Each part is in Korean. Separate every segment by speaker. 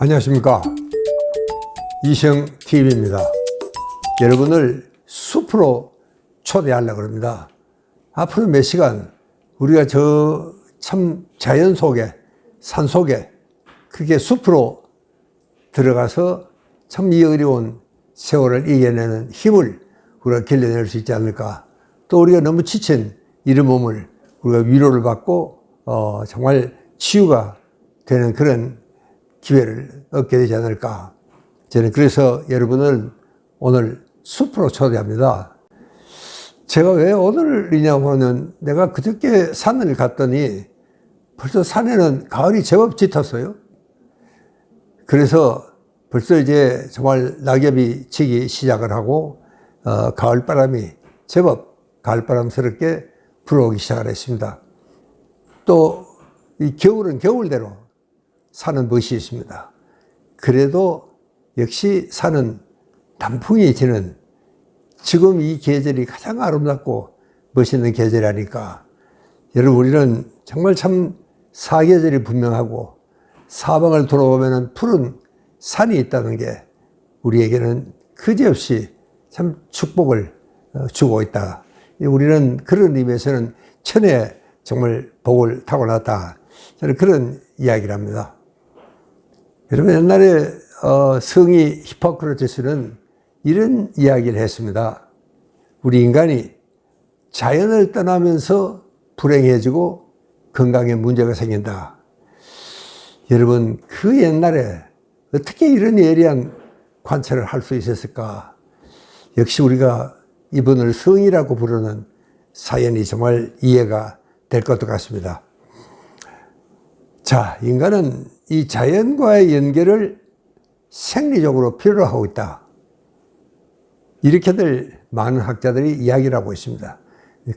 Speaker 1: 안녕하십니까, 이시영TV입니다. 여러분을 숲으로 초대하려고 합니다. 앞으로 몇 시간 우리가 저 참 자연 속에, 산 속에, 그게 숲으로 들어가서 참 이 어려운 세월을 이겨내는 힘을 우리가 길러낼 수 있지 않을까. 또 우리가 너무 지친 이런 몸을 우리가 위로를 받고 정말 치유가 되는 그런 기회를 얻게 되지 않을까. 저는 그래서 여러분을 오늘 숲으로 초대합니다. 제가 왜 오늘이냐고 하면, 내가 그저께 산을 갔더니 벌써 산에는 가을이 제법 짙었어요. 그래서 벌써 이제 정말 낙엽이 지기 시작을 하고 가을바람이 제법 가을바람스럽게 불어오기 시작을 했습니다. 또 이 겨울은 겨울대로 산은 멋이 있습니다. 그래도 역시 산은 단풍이 지는 지금 이 계절이 가장 아름답고 멋있는 계절이라니까. 여러분, 우리는 정말 참 사계절이 분명하고 사방을 돌아보면 푸른 산이 있다는 게 우리에게는 그지없이 참 축복을 주고 있다. 우리는 그런 의미에서는 천혜에 정말 복을 타고났다. 저는 그런 이야기를 합니다. 여러분, 옛날에 성의 히포크라테스는 이런 이야기를 했습니다. 우리 인간이 자연을 떠나면서 불행해지고 건강에 문제가 생긴다. 여러분, 그 옛날에 어떻게 이런 예리한 관찰을 할 수 있었을까? 역시 우리가 이분을 성이라고 부르는 사연이 정말 이해가 될 것도 같습니다. 자, 인간은 이 자연과의 연결을 생리적으로 필요로 하고 있다. 이렇게들 많은 학자들이 이야기를 하고 있습니다.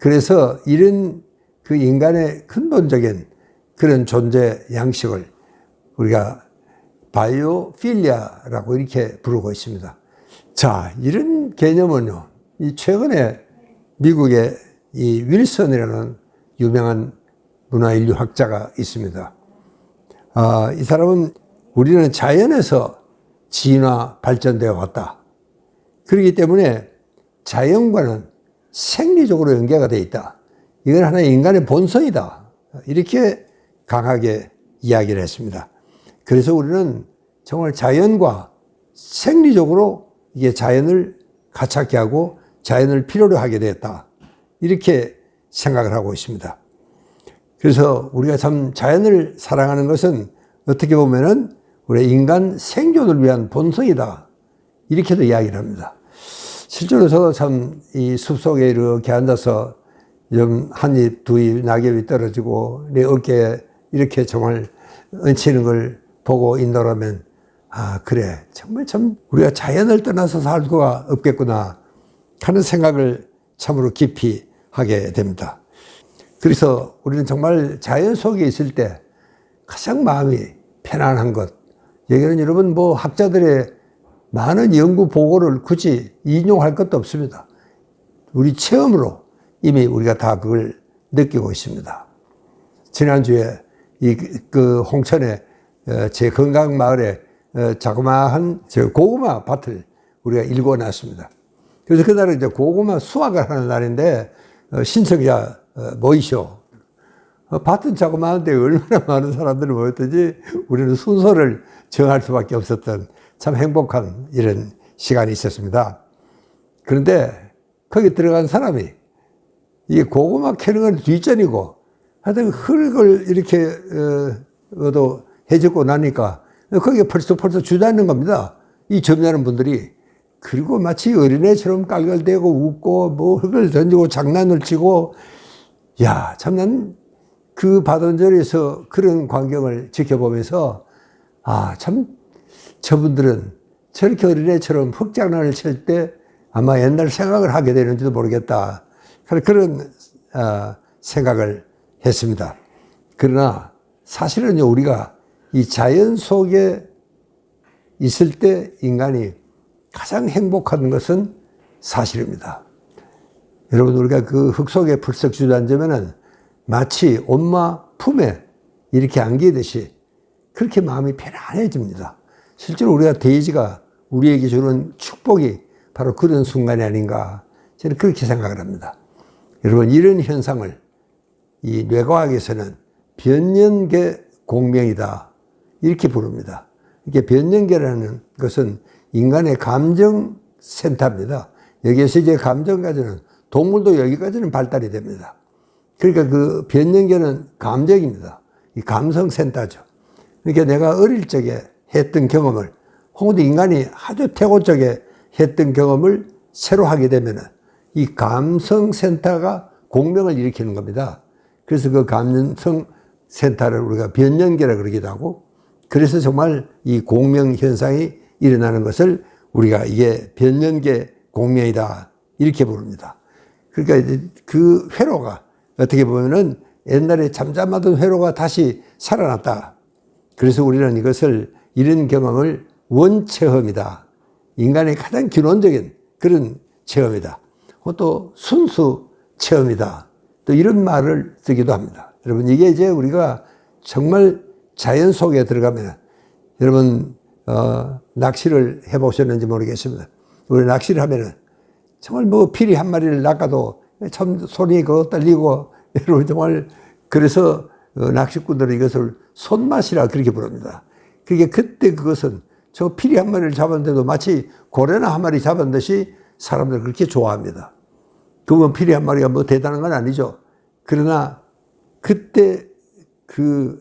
Speaker 1: 그래서 이런 그 인간의 근본적인 그런 존재 양식을 우리가 바이오필리아라고 이렇게 부르고 있습니다. 자, 이런 개념은요, 이 최근에 미국의 이 윌슨이라는 유명한 문화인류학자가 있습니다. 이 사람은 우리는 자연에서 진화 발전되어 왔다. 그렇기 때문에 자연과는 생리적으로 연계가 되어 있다. 이건 하나의 인간의 본성이다. 이렇게 강하게 이야기를 했습니다. 그래서 우리는 정말 자연과 생리적으로 이게 자연을 가깝게 하고 자연을 필요로 하게 되었다. 이렇게 생각을 하고 있습니다. 그래서 우리가 참 자연을 사랑하는 것은 어떻게 보면은 우리 인간 생존을 위한 본성이다. 이렇게도 이야기를 합니다. 실제로 저도 참 이 숲속에 이렇게 앉아서 좀 한 입, 두 입 낙엽이 떨어지고 내 어깨에 이렇게 정말 얹히는 걸 보고 있노라면, 그래, 정말 참 우리가 자연을 떠나서 살 수가 없겠구나 하는 생각을 참으로 깊이 하게 됩니다. 그래서 우리는 정말 자연 속에 있을 때 가장 마음이 편안한 것, 여기는 여러분 뭐 학자들의 많은 연구 보고를 굳이 인용할 것도 없습니다. 우리 체험으로 이미 우리가 다 그걸 느끼고 있습니다. 지난주에 그 홍천에 제 건강 마을에 자그마한 고구마 밭을 우리가 일궈놨습니다. 그래서 그날은 이제 고구마 수확을 하는 날인데 신청자 모이쇼. 밭은 자그마한데 얼마나 많은 사람들이 모였든지 우리는 순서를 정할 수밖에 없었던 참 행복한 이런 시간이 있었습니다. 그런데 거기 들어간 사람이 이게 고구마 캐는 건 뒷전이고 하여튼 흙을 이렇게 해주고 나니까 거기에 벌써 주저앉는 겁니다. 이 점잖은 분들이. 그리고 마치 어린애처럼 깔깔대고 웃고 뭐 흙을 던지고 장난을 치고, 야, 참 난 그 밭원절에서 그런 광경을 지켜보면서 참 저분들은 저렇게 어린애처럼 흙장난을 칠 때 아마 옛날 생각을 하게 되는지도 모르겠다. 그런 생각을 했습니다. 그러나 사실은요, 우리가 이 자연 속에 있을 때 인간이 가장 행복한 것은 사실입니다. 여러분, 우리가 그 흙 속에 풀썩 주저앉으면은 마치 엄마 품에 이렇게 안기듯이 그렇게 마음이 편안해집니다. 실제로 우리가 대지가 우리에게 주는 축복이 바로 그런 순간이 아닌가 저는 그렇게 생각을 합니다. 여러분 이런 현상을 이 뇌과학에서는 변연계 공명이다 이렇게 부릅니다. 이게 변연계라는 것은 인간의 감정센터입니다. 여기에서 이제 감정까지는 동물도 여기까지는 발달이 됩니다. 그러니까 그 변연계는 감정입니다. 이 감성센터죠. 그러니까 내가 어릴 적에 했던 경험을 혹은 인간이 아주 태고적에 했던 경험을 새로 하게 되면은 이 감성센터가 공명을 일으키는 겁니다. 그래서 그 감성센터를 우리가 변연계라 그러기도 하고 그래서 정말 이 공명 현상이 일어나는 것을 우리가 이게 변연계 공명이다 이렇게 부릅니다. 그러니까 이제 그 회로가 어떻게 보면은 옛날에 잠잠하던 회로가 다시 살아났다. 그래서 우리는 이것을 이런 경험을 원체험이다. 인간의 가장 기본적인 그런 체험이다. 또 순수 체험이다. 또 이런 말을 쓰기도 합니다. 여러분 이게 이제 우리가 정말 자연 속에 들어가면 여러분 낚시를 해보셨는지 모르겠습니다. 우리 낚시를 하면은 정말 뭐 피리 한 마리를 낚아도 참 손이 그거 떨리고 여러분 정말 그래서 낚시꾼들은 이것을 손맛이라 그렇게 부릅니다. 그게 그때 그것은 저 피리 한 마리를 잡았는데도 마치 고래나 한 마리 잡은 듯이 사람들 그렇게 좋아합니다. 그건 피리 한 마리가 뭐 대단한 건 아니죠. 그러나 그때 그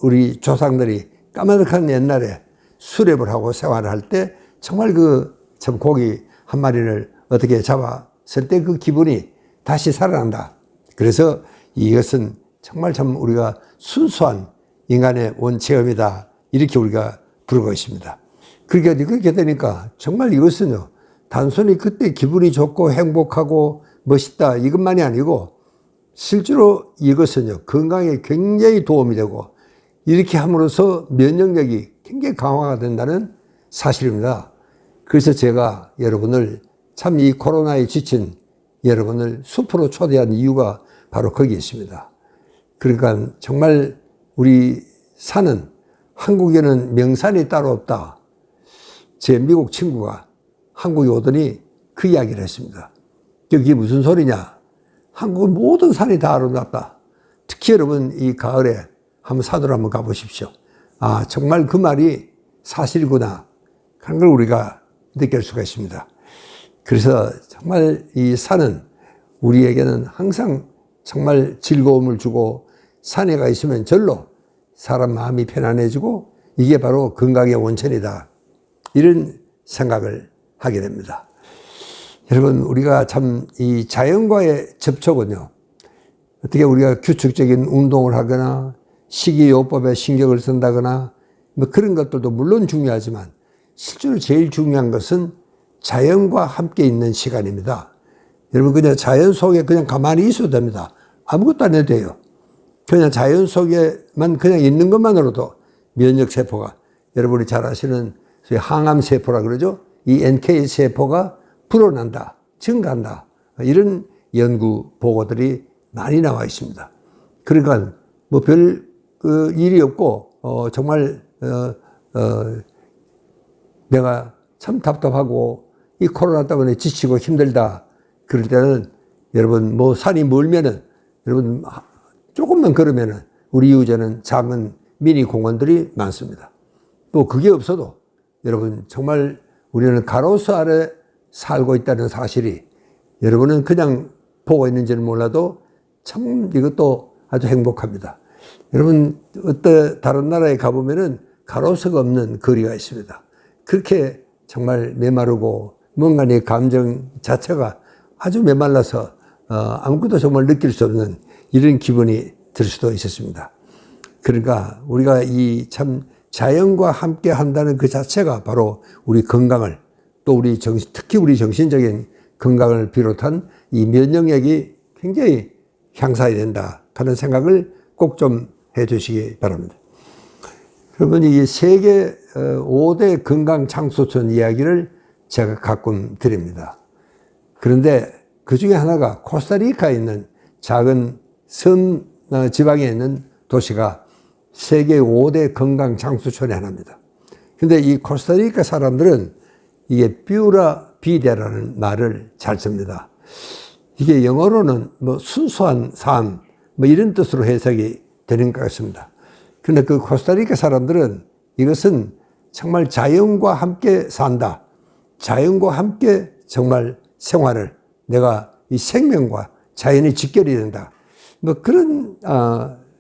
Speaker 1: 우리 조상들이 까마득한 옛날에 수렵을 하고 생활을 할 때 정말 그 참 고기 한 마리를 어떻게 잡았을 때 그 기분이 다시 살아난다. 그래서 이것은 정말 참 우리가 순수한 인간의 원체험이다. 이렇게 우리가 부르고 있습니다. 그렇게 되니까 정말 이것은요, 단순히 그때 기분이 좋고 행복하고 멋있다. 이것만이 아니고 실제로 이것은요, 건강에 굉장히 도움이 되고 이렇게 함으로써 면역력이 굉장히 강화가 된다는 사실입니다. 그래서 제가 여러분을 참 이 코로나에 지친 여러분을 숲으로 초대한 이유가 바로 거기에 있습니다. 그러니까 정말 우리 산은 한국에는 명산이 따로 없다. 제 미국 친구가 한국에 오더니 그 이야기를 했습니다. 그게 무슨 소리냐? 한국은 모든 산이 다 아름답다. 특히 여러분 이 가을에 한번 산으로 한번 가보십시오. 아 정말 그 말이 사실이구나 하는 걸 우리가 느낄 수가 있습니다. 그래서 정말 이 산은 우리에게는 항상 정말 즐거움을 주고 산에 가 있으면 절로 사람 마음이 편안해지고 이게 바로 건강의 원천이다. 이런 생각을 하게 됩니다. 여러분 우리가 참 이 자연과의 접촉은요. 어떻게 우리가 규칙적인 운동을 하거나 식이요법에 신경을 쓴다거나 뭐 그런 것들도 물론 중요하지만 실제로 제일 중요한 것은 자연과 함께 있는 시간입니다. 여러분 그냥 자연 속에 그냥 가만히 있어도 됩니다. 아무것도 안 해도 돼요. 그냥 자연 속에만 그냥 있는 것만으로도 면역세포가 여러분이 잘 아시는 항암세포라 그러죠. 이 NK세포가 불어난다, 증가한다. 이런 연구 보고들이 많이 나와 있습니다. 그러니까 뭐 별 일이 없고 정말 내가 참 답답하고 이 코로나 때문에 지치고 힘들다. 그럴 때는 여러분 뭐 산이 멀면은 여러분 조금만 걸으면은 우리 이웃에는 작은 미니 공원들이 많습니다. 또 그게 없어도 여러분 정말 우리는 가로수 아래 살고 있다는 사실이 여러분은 그냥 보고 있는지는 몰라도 참 이것도 아주 행복합니다. 여러분 어떤 다른 나라에 가보면은 가로수가 없는 거리가 있습니다. 그렇게 정말 메마르고 뭔가 내 감정 자체가 아주 메말라서 아무것도 정말 느낄 수 없는 이런 기분이 들 수도 있었습니다. 그러니까 우리가 이 참 자연과 함께 한다는 그 자체가 바로 우리 건강을 또 우리 특히 우리 정신적인 건강을 비롯한 이 면역력이 굉장히 향상이 된다 하는 생각을 꼭 좀 해 주시기 바랍니다. 여러분 이 세계 5대 건강 창소촌 이야기를 제가 가끔 드립니다. 그런데 그 중에 하나가 코스타리카에 있는 작은 섬 지방에 있는 도시가 세계 5대 건강 창소촌의 하나입니다. 근데 이 코스타리카 사람들은 이게 뷰라 비데라는 말을 잘 씁니다. 이게 영어로는 뭐 순수한 삶, 뭐 이런 뜻으로 해석이 되는 것 같습니다. 그런데 그 코스타리카 사람들은 이것은 정말 자연과 함께 산다. 자연과 함께 정말 생활을, 내가 이 생명과 자연의 직결이 된다. 뭐 그런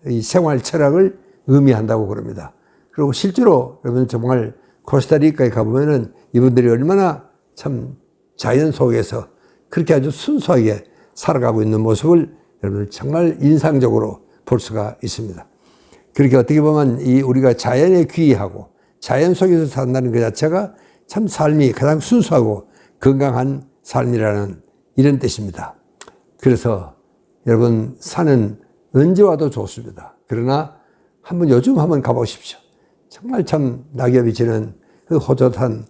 Speaker 1: 이 생활 철학을 의미한다고 그럽니다. 그리고 실제로 여러분 정말 코스타리카에 가보면은 이분들이 얼마나 참 자연 속에서 그렇게 아주 순수하게 살아가고 있는 모습을 여러분 정말 인상적으로 볼 수가 있습니다. 그렇게 어떻게 보면 이 우리가 자연에 귀의하고 자연 속에서 산다는 것 자체가 참 삶이 가장 순수하고 건강한 삶이라는 이런 뜻입니다. 그래서 여러분 산은 언제 와도 좋습니다. 그러나 요즘 한번 가보십시오. 정말 참 낙엽이 지는 그 호젓한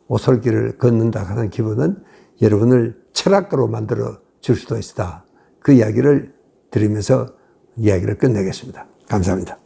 Speaker 1: 오솔길을 걷는다 하는 기분은 여러분을 철학가로 만들어 줄 수도 있다. 그 이야기를 들으면서 이야기를 끝내겠습니다. 감사합니다.